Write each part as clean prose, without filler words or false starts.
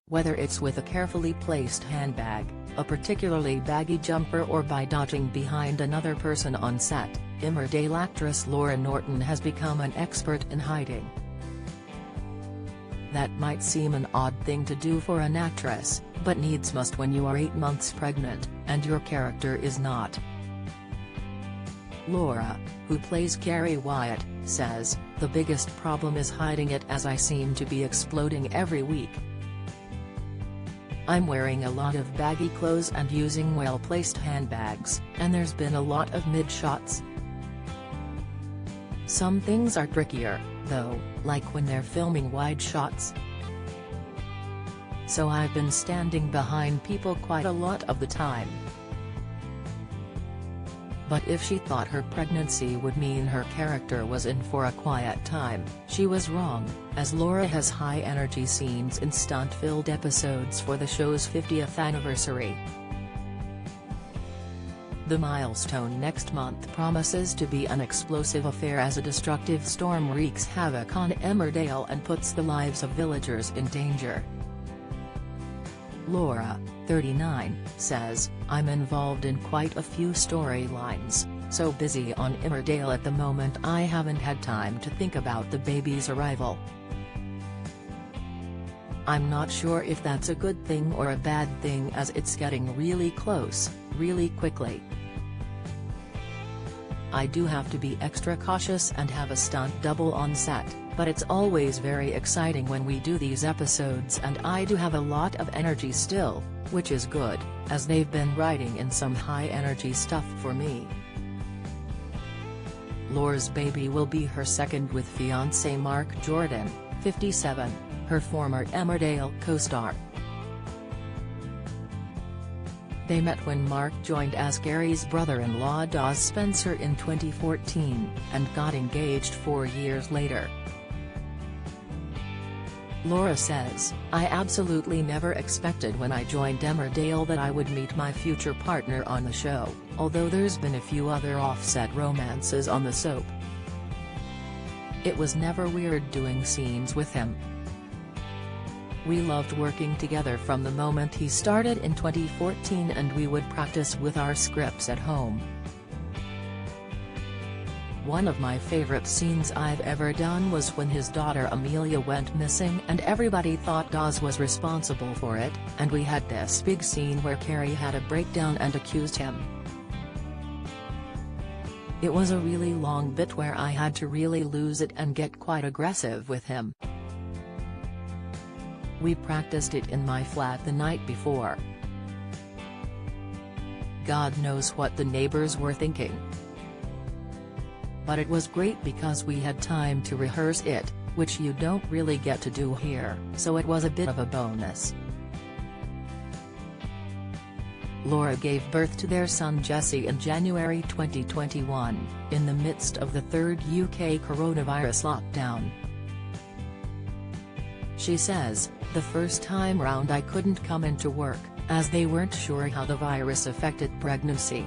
Whether it's with a carefully placed handbag, a particularly baggy jumper, or by dodging behind another person on set, Emmerdale actress Laura Norton has become an expert in hiding. That might seem an odd thing to do for an actress, but needs must when you are 8 months pregnant, and your character is not. Laura, who plays Carrie Wyatt, says, "The biggest problem is hiding it, as I seem to be exploding every week. I'm wearing a lot of baggy clothes and using well-placed handbags, and there's been a lot of mid-shots. Some things are trickier, though, like when they're filming wide shots. So I've been standing behind people quite a lot of the time." But if she thought her pregnancy would mean her character was in for a quiet time, she was wrong, as Laura has high-energy scenes in stunt-filled episodes for the show's 50th anniversary. The milestone next month promises to be an explosive affair as a destructive storm wreaks havoc on Emmerdale and puts the lives of villagers in danger. Laura, 39, says, "I'm involved in quite a few storylines, so busy on Emmerdale at the moment I haven't had time to think about the baby's arrival. I'm not sure if that's a good thing or a bad thing, as it's getting really close, really quickly. I do have to be extra cautious and have a stunt double on set, but it's always very exciting when we do these episodes, and I do have a lot of energy still, which is good, as they've been writing in some high-energy stuff for me." Laura's baby will be her second with fiancé Mark Jordan, 57, her former Emmerdale co-star. They met when Mark joined as Gary's brother-in-law Dawes Spencer in 2014, and got engaged 4 years later. Laura says, "I absolutely never expected when I joined Emmerdale that I would meet my future partner on the show, although there's been a few other offset romances on the soap. It was never weird doing scenes with him. We loved working together from the moment he started in 2014, and we would practice with our scripts at home. One of my favorite scenes I've ever done was when his daughter Amelia went missing and everybody thought Dawes was responsible for it, and we had this big scene where Carrie had a breakdown and accused him. It was a really long bit where I had to really lose it and get quite aggressive with him. We practiced it in my flat the night before. God knows what the neighbors were thinking. But it was great because we had time to rehearse it, which you don't really get to do here, so it was a bit of a bonus." Laura gave birth to their son Jesse in January 2021, in the midst of the third UK coronavirus lockdown. She says, "The first time round I couldn't come into work, as they weren't sure how the virus affected pregnancy.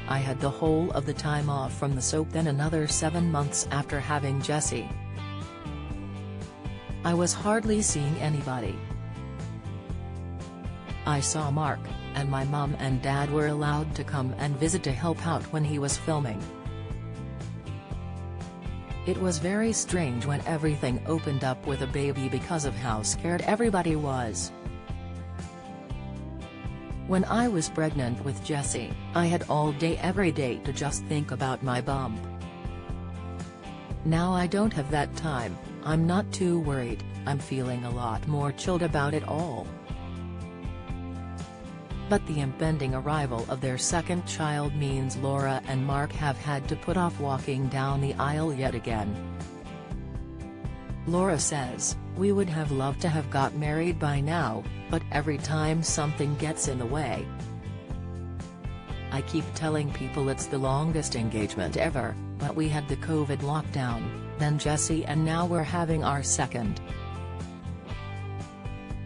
I had the whole of the time off from the soap, then another 7 months after having Jesse. I was hardly seeing anybody. I saw Mark, and my mum and dad were allowed to come and visit to help out when he was filming. It was very strange when everything opened up with a baby because of how scared everybody was. When I was pregnant with Jesse, I had all day every day to just think about my bump. Now I don't have that time, I'm not too worried, I'm feeling a lot more chilled about it all." But the impending arrival of their second child means Laura and Mark have had to put off walking down the aisle yet again. Laura says, "We would have loved to have got married by now, but every time something gets in the way. I keep telling people it's the longest engagement ever, but we had the COVID lockdown, then Jesse, and now we're having our second."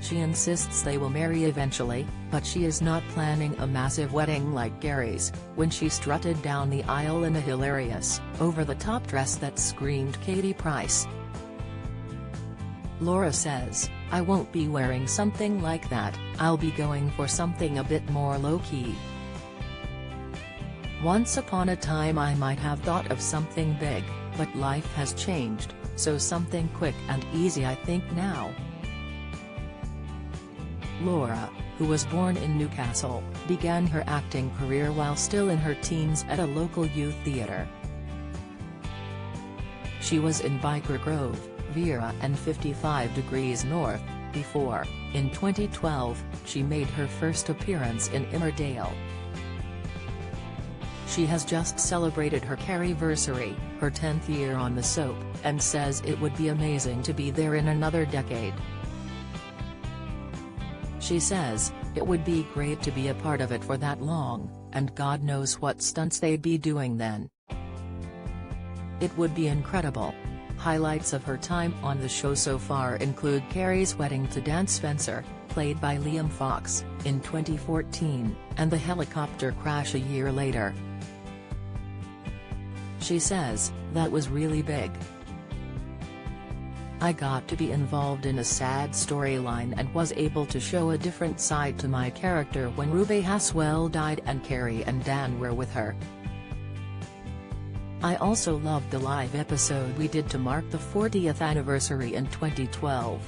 She insists they will marry eventually, but she is not planning a massive wedding like Gary's, when she strutted down the aisle in a hilarious, over-the-top dress that screamed Katie Price. Laura says, I won't be wearing something like that, I'll be going for something a bit more low-key. Once upon a time I might have thought of something big, but life has changed, so something quick and easy I think now." Laura, who was born in Newcastle, began her acting career while still in her teens at a local youth theatre. She was in Biker Grove, Vera and 55 Degrees North, before, in 2012, she made her first appearance in Emmerdale. She has just celebrated her Carrie-versary, her 10th year on the soap, and says it would be amazing to be there in another decade. She says, "It would be great to be a part of it for that long, and God knows what stunts they'd be doing then. It would be incredible." Highlights of her time on the show so far include Carrie's wedding to Dan Spencer, played by Liam Fox, in 2014, and the helicopter crash a year later. She says, "That was really big. I got to be involved in a sad storyline and was able to show a different side to my character when Ruby Haswell died and Carrie and Dan were with her. I also loved the live episode we did to mark the 40th anniversary in 2012.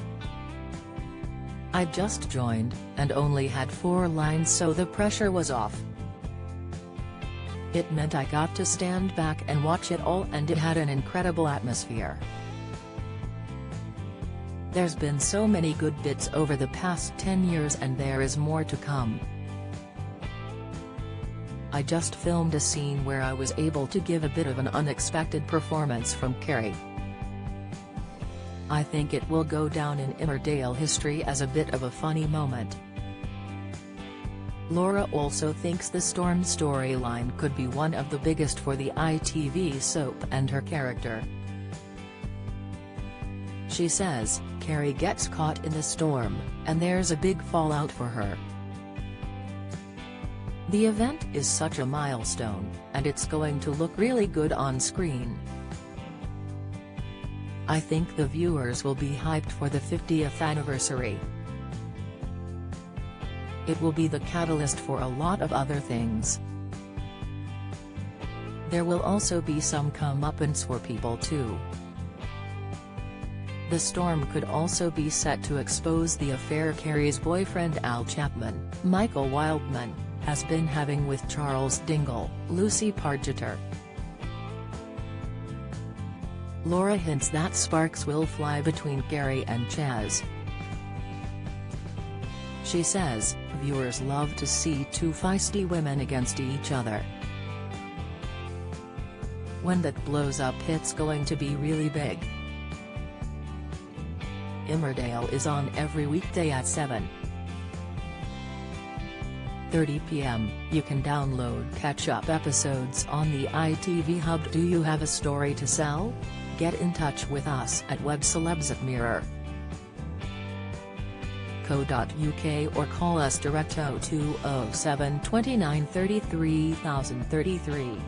I just joined, and only had 4 lines, so the pressure was off. It meant I got to stand back and watch it all, and it had an incredible atmosphere. There's been so many good bits over the past 10 years and there is more to come. I just filmed a scene where I was able to give a bit of an unexpected performance from Carrie. I think it will go down in Emmerdale history as a bit of a funny moment." Laura also thinks the Storm storyline could be one of the biggest for the ITV soap and her character. She says, "Carrie gets caught in the storm, and there's a big fallout for her. The event is such a milestone, and it's going to look really good on screen. I think the viewers will be hyped for the 50th anniversary. It will be the catalyst for a lot of other things. There will also be some comeuppance for people too. The storm could also be set to expose the affair Carrie's boyfriend Al Chapman, Michael Wildman, has been having with Charles Dingle, Lucy Pargeter." Laura hints that sparks will fly between Carrie and Chaz. She says, "Viewers love to see 2 feisty women against each other. When that blows up, it's going to be really big." Emmerdale is on every weekday at 7:30 p.m. You can download catch-up episodes on the ITV Hub. Do you have a story to sell? Get in touch with us at webcelebs@mirror.co.uk or call us direct 0207 29 33 033.